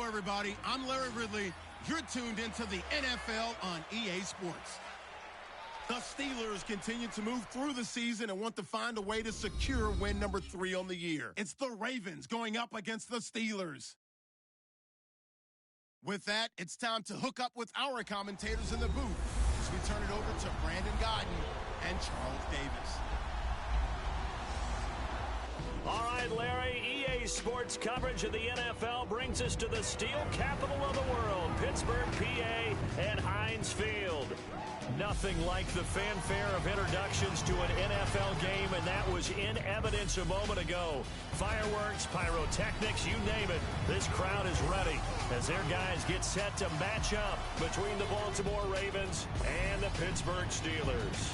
Hello, everybody. I'm Larry Ridley. You're tuned into the NFL on EA Sports. The Steelers continue to move through the season and want to find a way to secure win number 3 on the year. It's the Ravens going up against the Steelers. With that, it's time to hook up with our commentators in the booth as we turn it over to Brandon Godden and Charles Davis. All right, Larry, EA Sports coverage of the NFL brings us to the steel capital of the world, Pittsburgh, PA, and Heinz Field. Nothing like the fanfare of introductions to an NFL game, and that was in evidence a moment ago. Fireworks, pyrotechnics, you name it. This crowd is ready as their guys get set to match up between the Baltimore Ravens and the Pittsburgh Steelers.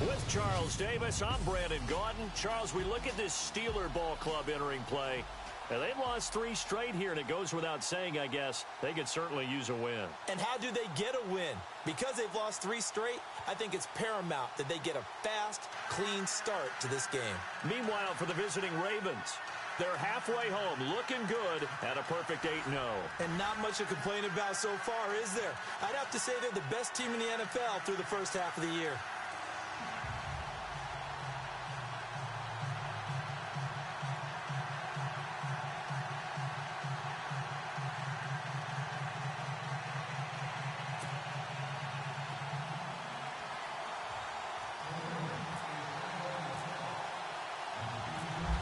With Charles Davis, I'm Brandon Gaudin. Charles, we look at this Steeler ball club entering play. And they've lost 3 straight here, and it goes without saying, I guess, they could certainly use a win. And how do they get a win? Because they've lost 3 straight, I think it's paramount that they get a fast, clean start to this game. Meanwhile, for the visiting Ravens, they're halfway home, looking good at a perfect 8-0. And not much to complain about so far, is there? I'd have to say they're the best team in the NFL through the first half of the year.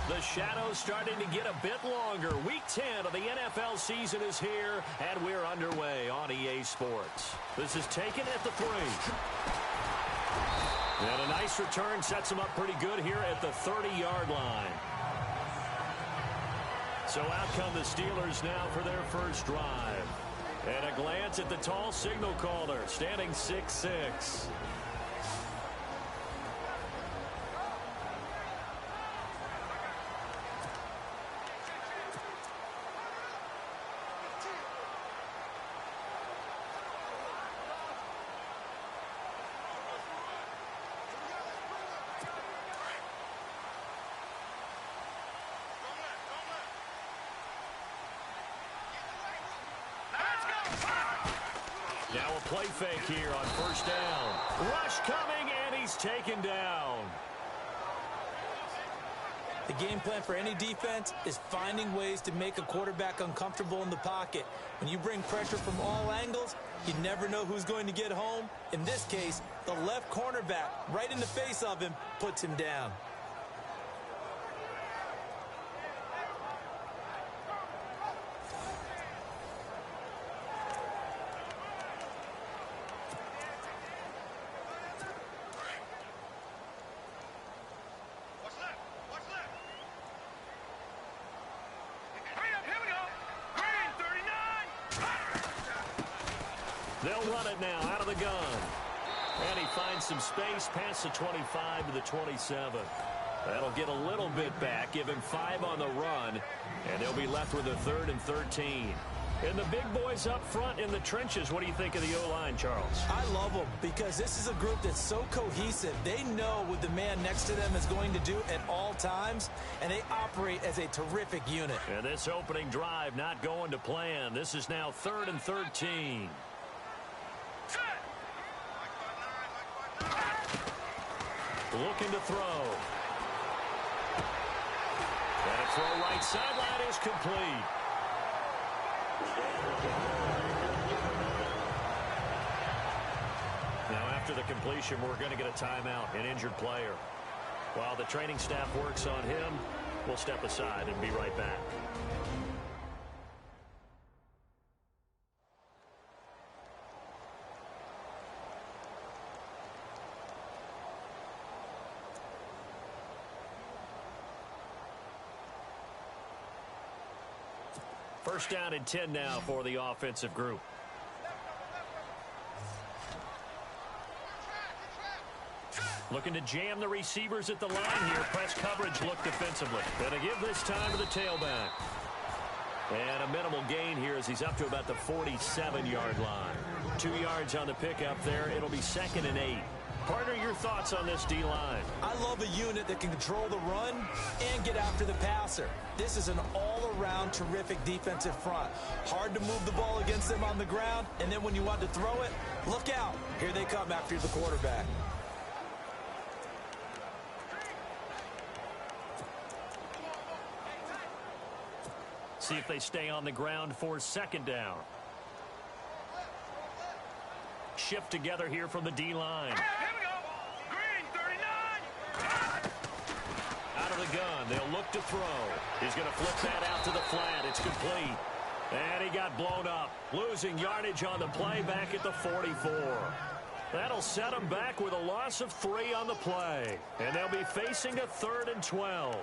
The shadow's starting to get a bit longer. Week 10 of the NFL season is here, and we're underway on EA Sports. This is taken at the 3. And a nice return sets them up pretty good here at the 30-yard line. So out come the Steelers now for their first drive. And a glance at the tall signal caller, standing 6'6". Now a play fake here on first down. Rush coming, and he's taken down. The game plan for any defense is finding ways to make a quarterback uncomfortable in the pocket. When you bring pressure from all angles, you never know who's going to get home. In this case, the left cornerback, right in the face of him, puts him down. They'll run it now out of the gun. And he finds some space past the 25 to the 27. That'll get a little bit back, give him 5 on the run, and they'll be left with a 3rd and 13. And the big boys up front in the trenches, what do you think of the O-line, Charles? I love them because this is a group that's so cohesive. They know what the man next to them is going to do at all times, and they operate as a terrific unit. And this opening drive not going to plan. This is now 3rd and 13. Looking to throw. And a throw right sideline is complete. Now after the completion, we're going to get a timeout, an injured player. While the training staff works on him, we'll step aside and be right back. First down and 10 now for the offensive group. Looking to jam the receivers at the line here. Press coverage look defensively. Going to give this time to the tailback. And a minimal gain here as he's up to about the 47-yard line. 2 yards on the pickup there. It'll be 2nd and 8. Partner, your thoughts on this D-line? I love a unit that can control the run and get after the passer. This is an all-around terrific defensive front. Hard to move the ball against them on the ground, and then when you want to throw it, look out. Here they come after the quarterback. See if they stay on the ground for second down. Shift together here from the D-line. Here we go. Green, 39. Out of the gun. They'll look to throw. He's going to flip that out to the flat. It's complete. And he got blown up. Losing yardage on the play back at the 44. That'll set him back with a loss of 3 on the play. And they'll be facing a 3rd and 12.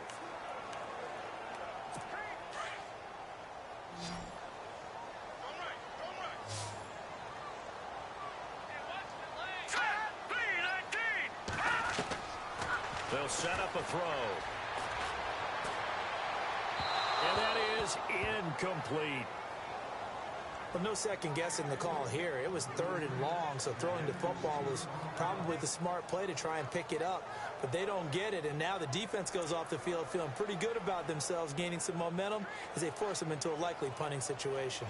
They'll set up a throw. And that is incomplete. Well, no second guessing the call here. It was 3rd and long, so throwing the football was probably the smart play to try and pick it up. But they don't get it, and now the defense goes off the field feeling pretty good about themselves, gaining some momentum as they force them into a likely punting situation.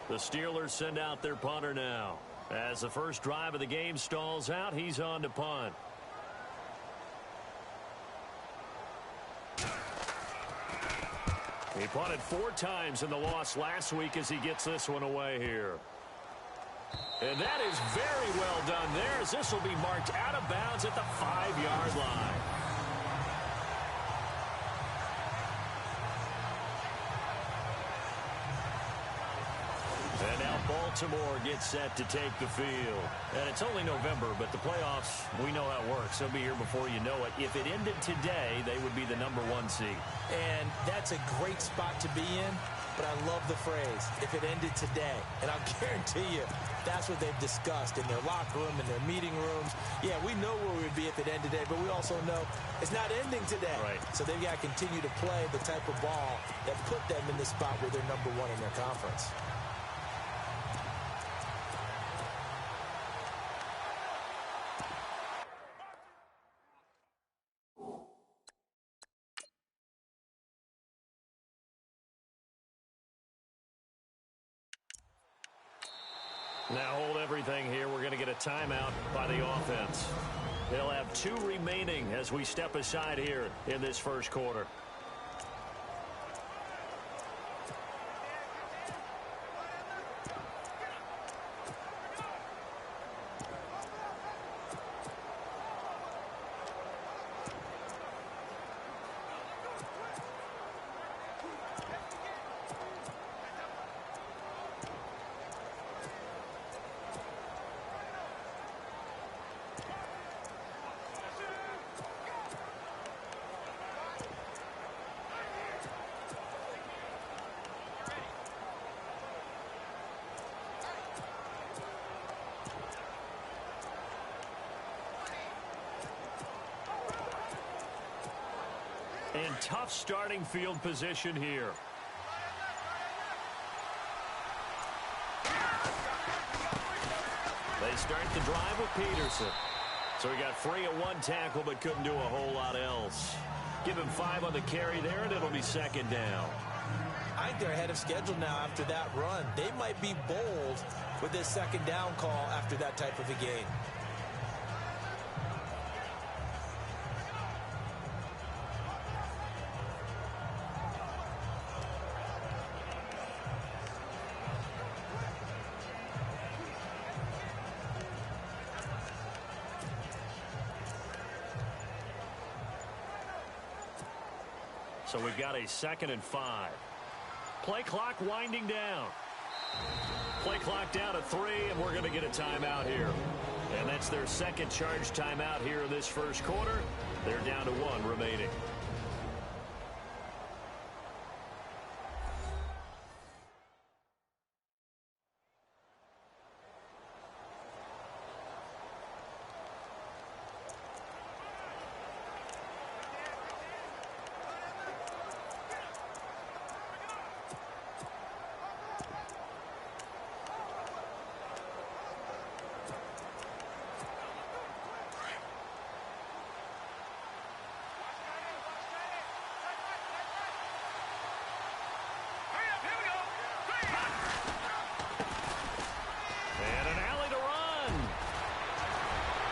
The Steelers send out their punter now. As the first drive of the game stalls out, he's on to punt. He punted 4 times in the loss last week as he gets this one away here. And that is very well done there, as this will be marked out of bounds at the 5-yard line. And now Baltimore gets set to take the field. And it's only November, but the playoffs, we know how it works. They'll be here before you know it. If it ended today, they would be the #1 seed. And that's a great spot to be in, but I love the phrase, if it ended today. And I'll guarantee you, that's what they've discussed in their locker room, in their meeting rooms. Yeah, we know where we'd be if it ended today, but we also know it's not ending today. Right. So they've got to continue to play the type of ball that put them in the spot where they're #1 in their conference. Now hold everything here. We're going to get a timeout by the offense. They'll have 2 remaining as we step aside here in this first quarter. In tough starting field position here. They start the drive with Peterson. So he got free of 1 tackle but couldn't do a whole lot else. Give him 5 on the carry there, and it'll be second down. I think they're ahead of schedule now after that run. They might be bold with this second down call after that type of a game. So we've got a 2nd and 5. Play clock winding down. Play clock down to 3, and we're going to get a timeout here. And that's their second charge timeout here in this first quarter. They're down to 1 remaining.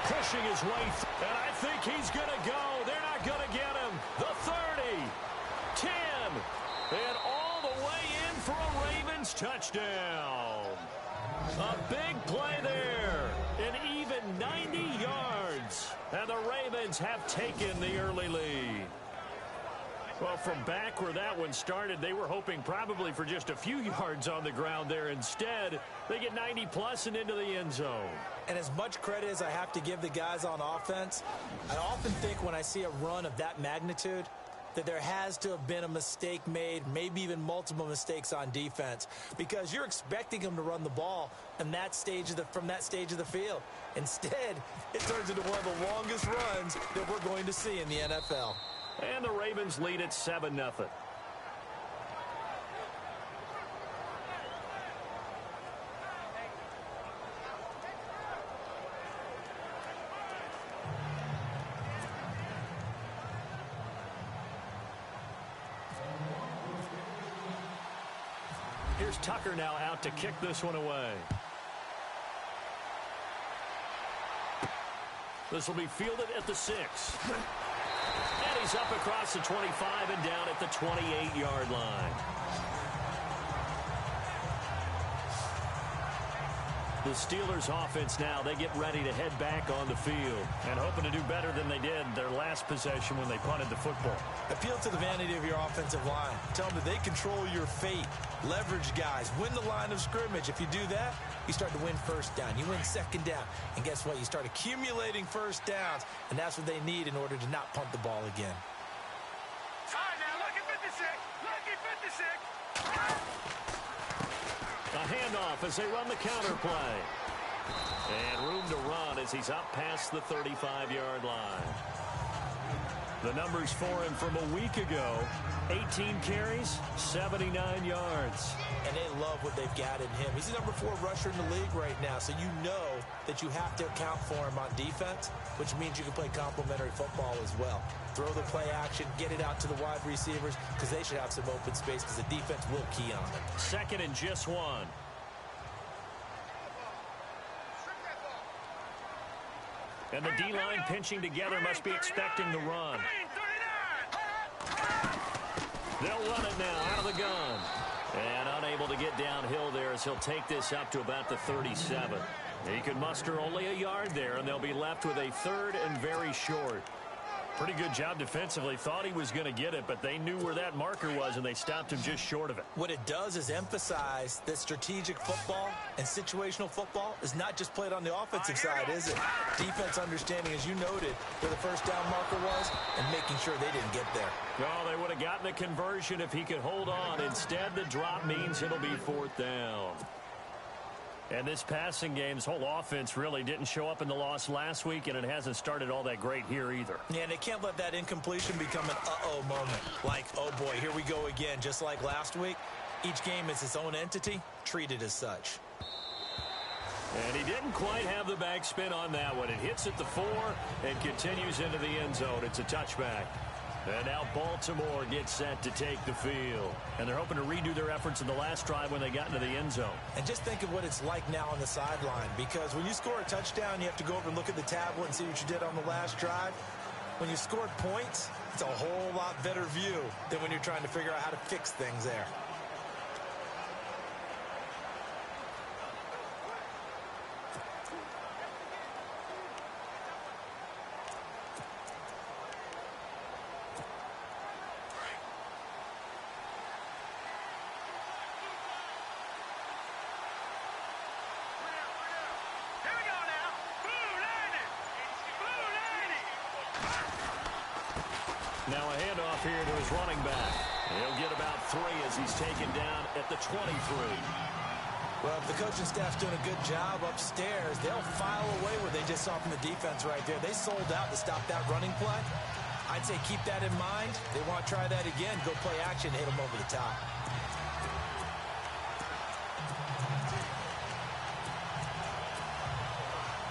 pushing his way through. And I think he's going to go. They're not going to get him. The 30, 10, and all the way in for a Ravens touchdown. A big play there. An even 90 yards. And the Ravens have taken the early lead. Well, from back where that one started, they were hoping probably for just a few yards on the ground there. Instead, they get 90-plus and into the end zone. And as much credit as I have to give the guys on offense, I often think when I see a run of that magnitude that there has to have been a mistake made, maybe even multiple mistakes on defense, because you're expecting them to run the ball from that stage of the field. Instead, it turns into one of the longest runs that we're going to see in the NFL. And the Ravens lead at 7-0. Here's Tucker now out to kick this one away. This will be fielded at the 6. And he's up across the 25 and down at the 28-yard line. The Steelers offense now, they get ready to head back on the field and hoping to do better than they did their last possession when they punted the football. Appeal to the vanity of your offensive line. Tell them that they control your fate. Leverage guys. Win the line of scrimmage. If you do that, you start to win first down. You win second down. And guess what? You start accumulating first downs. And that's what they need in order to not punt the ball again. All right, now, look at 56. Look at 56. A handoff as they run the counter play. And room to run as he's up past the 35-yard line. The numbers for him from a week ago, 18 carries, 79 yards. And they love what they've got in him. He's the number 4 rusher in the league right now, so you know that you have to account for him on defense, which means you can play complementary football as well. Throw the play action, get it out to the wide receivers, because they should have some open space because the defense will key on them. 2nd and just 1. And the D-line pinching together must be expecting the run. They'll run it now out of the gun. And unable to get downhill there as he'll take this up to about the 37. He can muster only a yard there, and they'll be left with a 3rd and very short. Pretty good job defensively. Thought he was going to get it, but they knew where that marker was, and they stopped him just short of it. What it does is emphasize that strategic football and situational football is not just played on the offensive side, is it? Defense understanding, as you noted, where the first down marker was and making sure they didn't get there. Oh, they would have gotten the conversion if he could hold on. Instead, the drop means it'll be 4th down. And this passing game, this whole offense really didn't show up in the loss last week, and it hasn't started all that great here either. Yeah, and they can't let that incompletion become an uh-oh moment. Like, oh boy, here we go again. Just like last week, each game is its own entity, treated as such. And he didn't quite have the backspin on that one. It hits at the 4 and continues into the end zone. It's a touchback. And now Baltimore gets set to take the field. And they're hoping to redo their efforts in the last drive when they got into the end zone. And just think of what it's like now on the sideline, because when you score a touchdown, you have to go over and look at the tablet and see what you did on the last drive. When you scored points, it's a whole lot better view than when you're trying to figure out how to fix things there. Now a handoff here to his running back. He'll get about 3 as he's taken down at the 23. Well, if the coaching staff's doing a good job upstairs, they'll file away what they just saw from the defense right there. They sold out to stop that running play. I'd say keep that in mind. They want to try that again. Go play action, hit them over the top.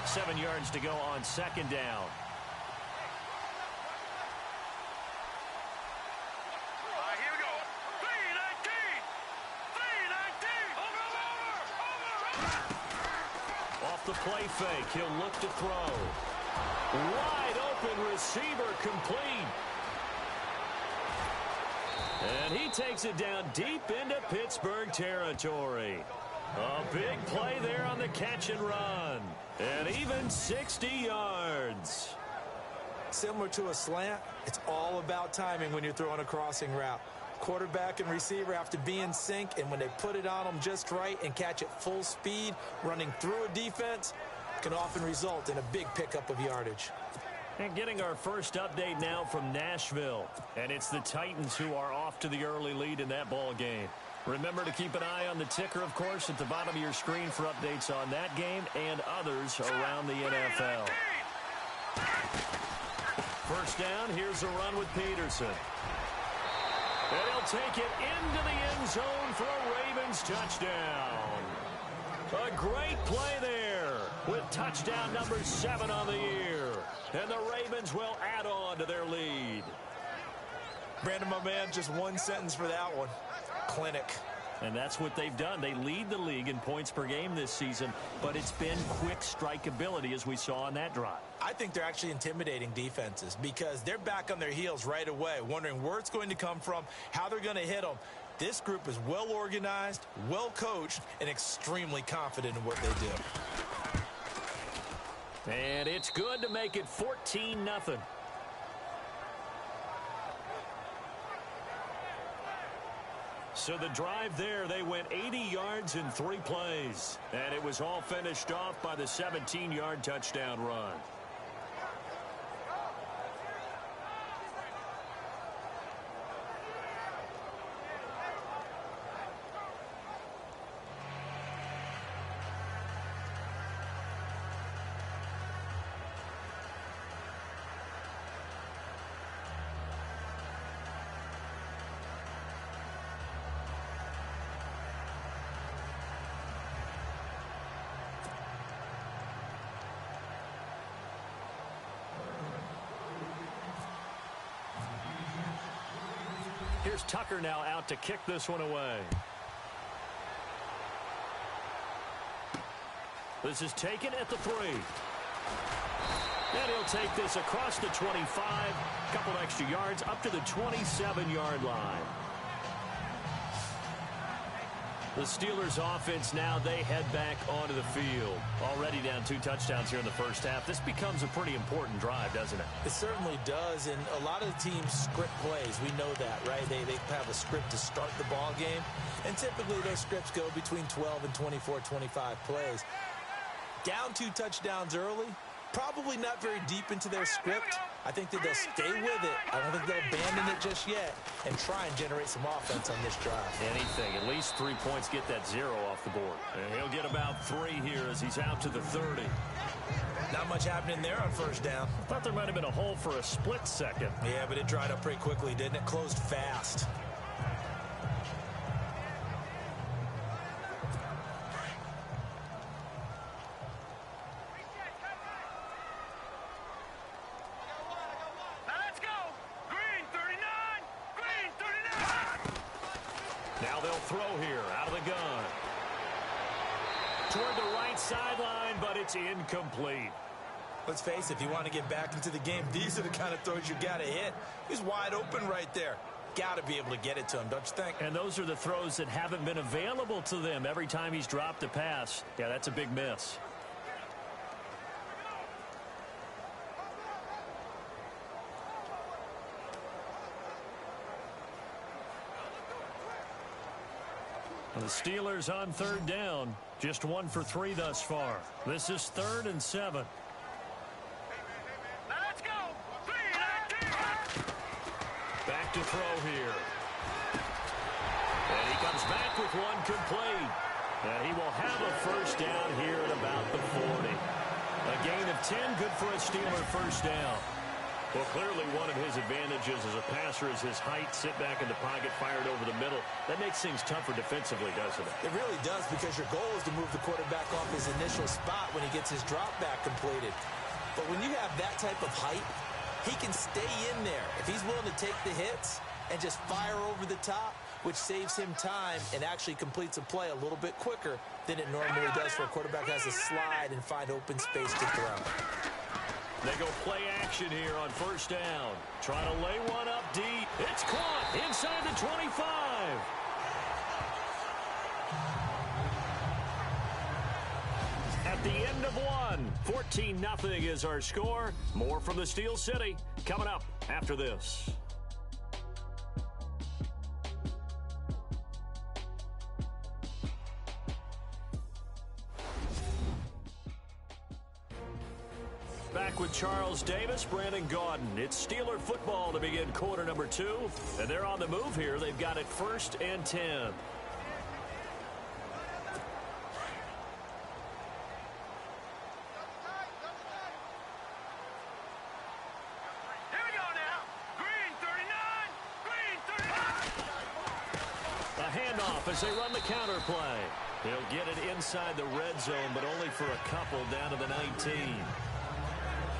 Seven yards to go on 2nd down. The play fake. He'll look to throw. Wide open receiver complete. And he takes it down deep into Pittsburgh territory. A big play there on the catch and run. And even 60 yards. Similar to a slant, it's all about timing when you're throwing a crossing route. Quarterback and receiver have to be in sync, and when they put it on them just right and catch it full speed, running through a defense, can often result in a big pickup of yardage. And getting our first update now from Nashville. And it's the Titans who are off to the early lead in that ball game. Remember to keep an eye on the ticker, of course, at the bottom of your screen for updates on that game and others around the NFL. First down, here's a run with Peterson. And he'll take it into the end zone for a Ravens touchdown. A great play there with touchdown number 7 on the year. And the Ravens will add on to their lead. Brandon, my man, just one sentence for that one. Clinic. And that's what they've done. They lead the league in points per game this season, but it's been quick strike ability as we saw on that drive. I think they're actually intimidating defenses because they're back on their heels right away, wondering where it's going to come from, how they're going to hit them. This group is well organized, well coached, and extremely confident in what they do. And it's good to make it 14-0. So the drive there, they went 80 yards in 3 plays. And it was all finished off by the 17-yard touchdown run. Here's Tucker now out to kick this one away. This is taken at the 3. And he'll take this across the 25. Couple extra yards up to the 27-yard line. The Steelers offense now, they head back onto the field. Already down 2 touchdowns here in the first half. This becomes a pretty important drive, doesn't it? It certainly does, and a lot of the teams script plays. We know that, right? They have a script to start the ball game, and typically those scripts go between 12 and 24, 25 plays. Down 2 touchdowns early, probably not very deep into their script. I think that they'll stay with it. I don't think they'll abandon it just yet and try and generate some offense on this drive. Anything. At least 3 points, get that 0 off the board. And he'll get about 3 here as he's out to the 30. Not much happening there on first down. I thought there might have been a hole for a split second. Yeah, but it dried up pretty quickly, didn't it? Closed fast. Now they'll throw here out of the gun. Toward the right sideline, but it's incomplete. Let's face it, if you want to get back into the game, these are the kind of throws you got to hit. He's wide open right there. Got to be able to get it to him, don't you think? And those are the throws that haven't been available to them every time he's dropped a pass. Yeah, that's a big miss. The Steelers on third down. Just 1 for 3 thus far. This is 3rd and 7. Let's go. Back to throw here. And he comes back with one complete. And he will have a first down here at about the 40. A gain of 10, good for a Steeler first down. Well, clearly one of his advantages as a passer is his height, sit back in the pocket, fired over the middle. That makes things tougher defensively, doesn't it? It really does, because your goal is to move the quarterback off his initial spot when he gets his drop back completed. But when you have that type of height, he can stay in there. If he's willing to take the hits and just fire over the top, which saves him time and actually completes a play a little bit quicker than it normally does for a quarterback who has to slide and find open space to throw. They go play action here on first down. Trying to lay one up deep. It's caught inside the 25. At the end of one, 14-0 is our score. More from the Steel City coming up after this. Back with Charles Davis, Brandon Gaudin. It's Steeler football to begin quarter number 2. And they're on the move here. They've got it 1st and 10. Here we go now. Green 39. Green 39. A handoff as they run the counter play. He'll get it inside the red zone, but only for a couple down to the 19.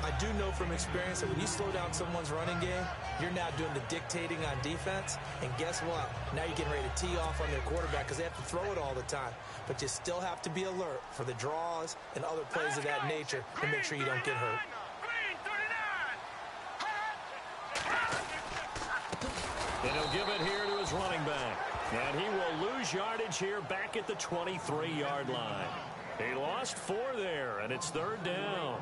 I do know from experience that when you slow down someone's running game, you're now doing the dictating on defense. And guess what? Now you're getting ready to tee off on their quarterback because they have to throw it all the time. But you still have to be alert for the draws and other plays of that nature to make sure you don't get hurt. Green 39. And he'll give it here to his running back. And he will lose yardage here back at the 23-yard line. He lost 4 there, and it's 3rd down.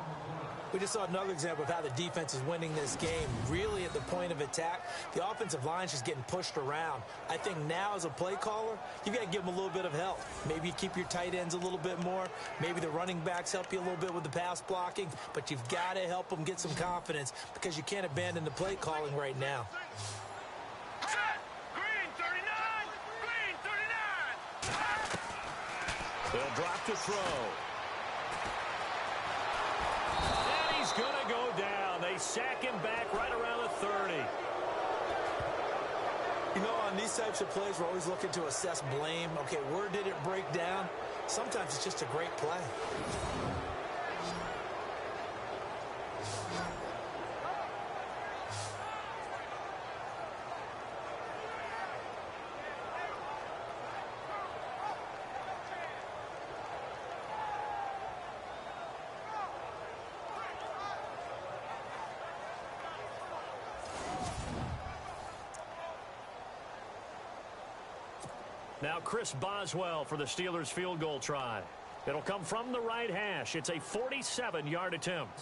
We just saw another example of how the defense is winning this game. Really at the point of attack, the offensive line's just getting pushed around. I think now as a play caller, you got to give them a little bit of help. Maybe you keep your tight ends a little bit more. Maybe the running backs help you a little bit with the pass blocking. But you've got to help them get some confidence because you can't abandon the play calling right now. Set. Green 39. Green 39. They'll drop to throw. He's going to go down. They sack him back right around the 30. You know, on these types of plays, we're always looking to assess blame. Okay, where did it break down? Sometimes it's just a great play. Now Chris Boswell for the Steelers field goal try. It'll come from the right hash. It's a 47-yard attempt.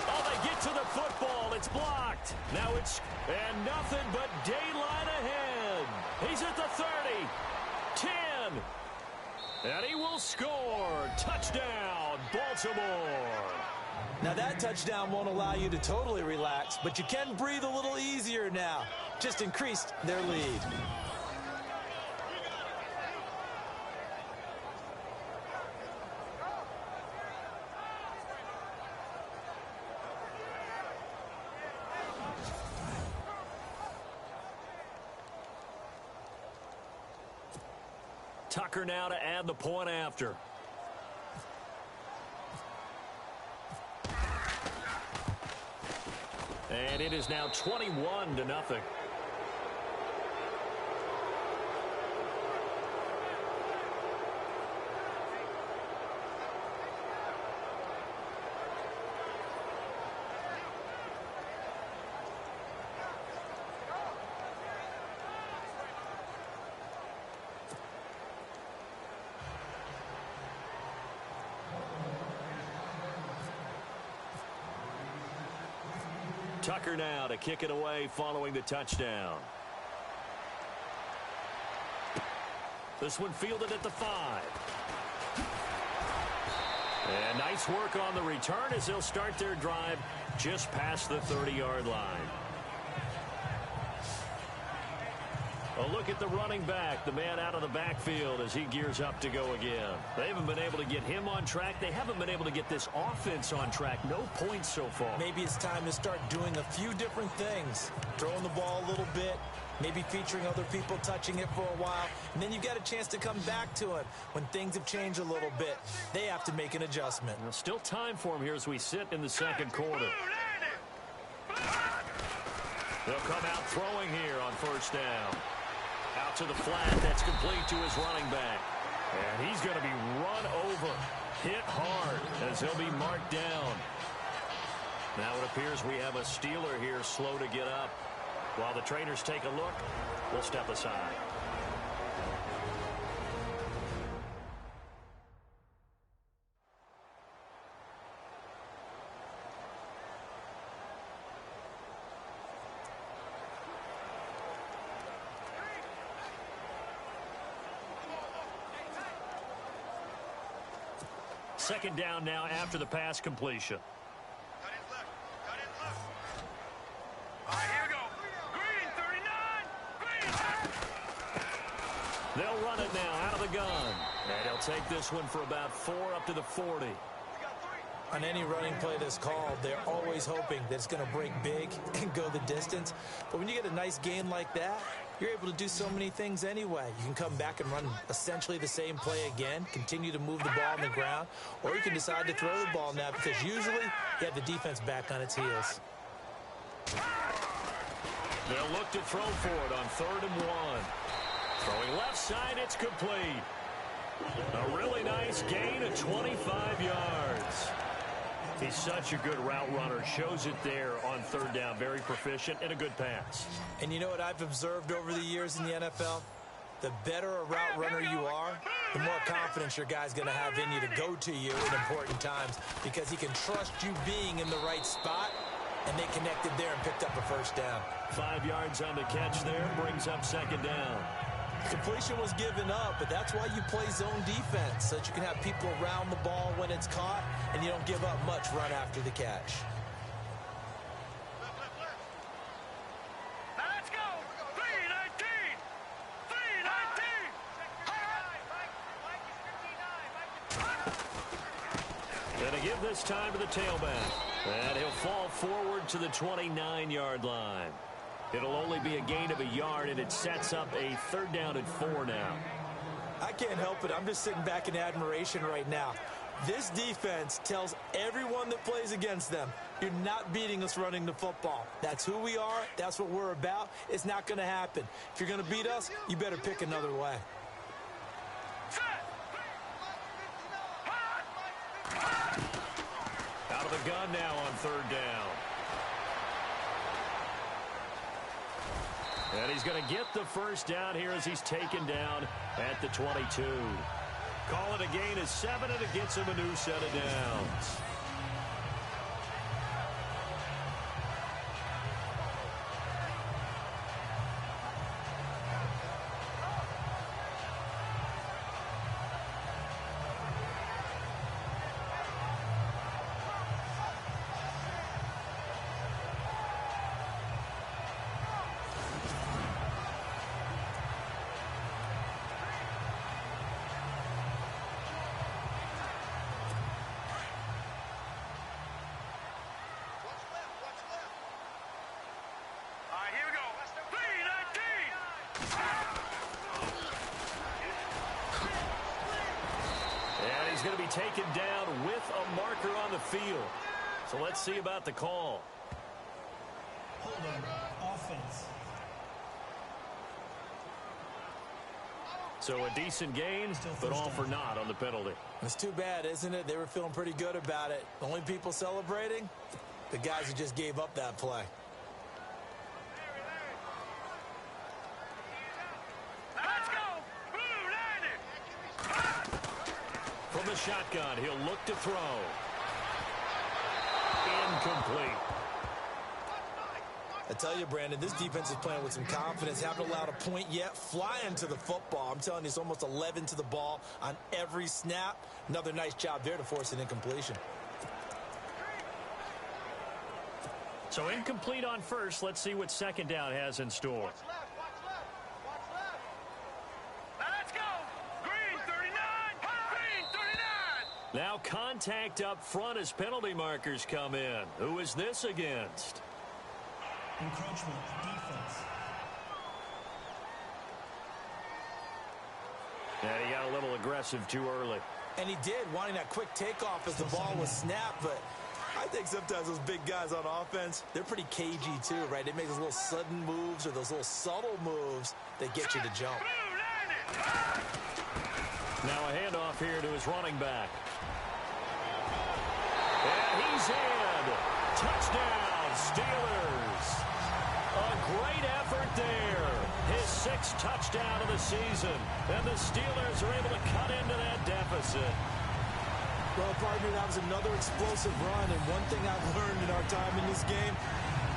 Oh, they get to the football. It's blocked. Now it's and nothing but daylight ahead. He's at the 30, 10, and he will score. Touchdown, Baltimore. Now that touchdown won't allow you to totally relax, but you can breathe a little easier now. Just increased their lead. Tucker now to add the point after. And it is now 21-0. Tucker now to kick it away following the touchdown. This one fielded at the 5. And nice work on the return as they'll start their drive just past the 30-yard line. A look at the running back, the man out of the backfield as he gears up to go again. They haven't been able to get him on track. They haven't been able to get this offense on track. No points so far. Maybe it's time to start doing a few different things. Throwing the ball a little bit, maybe featuring other people touching it for a while, and then you've got a chance to come back to it when things have changed a little bit. They have to make an adjustment. Well, still time for him here as we sit in the second quarter. They'll come out throwing here on first down. Out to the flat. That's complete to his running back. And he's going to be run over. Hit hard as he'll be marked down. Now it appears we have a Steeler here slow to get up. While the trainers take a look, we'll step aside. Second down now after the pass completion. Cut it left. Cut it left. All right, here we go. Green, 39. Green. They'll run it now out of the gun. And he'll take this one for about 4 up to the 40. On any running play that's called, they're always hoping that it's going to break big and go the distance. But when you get a nice gain like that, you're able to do so many things anyway. You can come back and run essentially the same play again, continue to move the ball on the ground, or you can decide to throw the ball now because usually you have the defense back on its heels. They'll look to throw for it on 3rd and 1. Throwing left side, it's complete. A really nice gain of 25 yards. He's such a good route runner. Shows it there on 3rd down. Very proficient and a good pass. And you know what I've observed over the years in the NFL? The better a route runner you are, the more confidence your guy's going to have in you to go to you in important times because he can trust you being in the right spot, and they connected there and picked up a 1st down. 5 yards on the catch there. Brings up 2nd down. Completion was given up, but that's why you play zone defense, so that you can have people around the ball when it's caught, and you don't give up much run after the catch. Now let's go. 319. 319. Gonna give this time to the tailback. And he'll fall forward to the 29-yard line. It'll only be a gain of a yard, and it sets up a 3rd down and 4 now. I can't help it. I'm just sitting back in admiration right now. This defense tells everyone that plays against them, you're not beating us running the football. That's who we are. That's what we're about. It's not going to happen. If you're going to beat us, you better pick another way. Out of the gun now on 3rd down. And he's going to get the 1st down here as he's taken down at the 22. Call it a gain of 7, and it gets him a new set of downs. He's going to be taken down with a marker on the field. So let's see about the call. Holding offense. So a decent gain, but all for naught on the penalty. It's too bad, isn't it? They were feeling pretty good about it. The only people celebrating, the guys who just gave up that play. From the shotgun, he'll look to throw. Incomplete. I tell you, Brandon, this defense is playing with some confidence. Haven't allowed a point yet. Flying to the football. I'm telling you, it's almost 11 to the ball on every snap. Another nice job there to force an incompletion. So incomplete on 1st. Let's see what 2nd down has in store. Now contact up front as penalty markers come in. Who is this against? Encroachment, defense. And he got a little aggressive too early. And he did, wanting that quick takeoff as the ball was snapped. But I think sometimes those big guys on offense, they're pretty cagey too, right? They make those little sudden moves or those little subtle moves that get you to jump. Now a handoff here to his running back. is in. Touchdown, Steelers. A great effort there. His 6th touchdown of the season. And the Steelers are able to cut into that deficit. Well, partner, that was another explosive run. And one thing I've learned in our time in this game,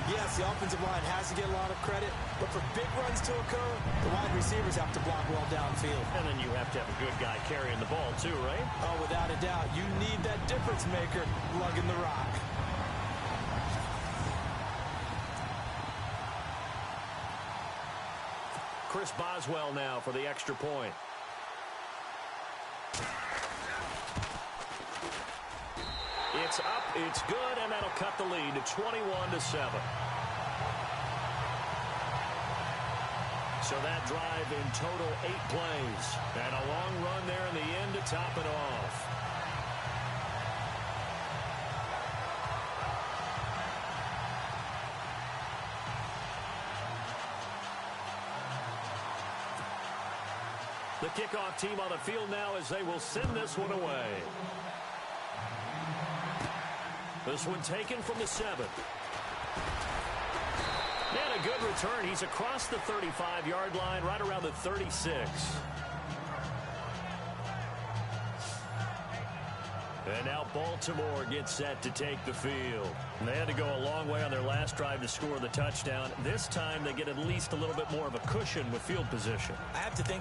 yes, the offensive line has to get a lot of credit, but for big runs to occur, the wide receivers have to block well downfield. And then you have to have a good guy carrying the ball too, right? Oh, without a doubt. You need that difference maker lugging the rock. Chris Boswell now for the extra point. It's up, it's good, and that'll cut the lead to 21-7. So that drive in total 8 plays. And a long run there in the end to top it off. The kickoff team on the field now as they will send this one away. This one taken from the 7. And a good return. He's across the 35-yard line, right around the 36. And now Baltimore gets set to take the field. And they had to go a long way on their last drive to score the touchdown. This time they get at least a little bit more of a cushion with field position. I have to think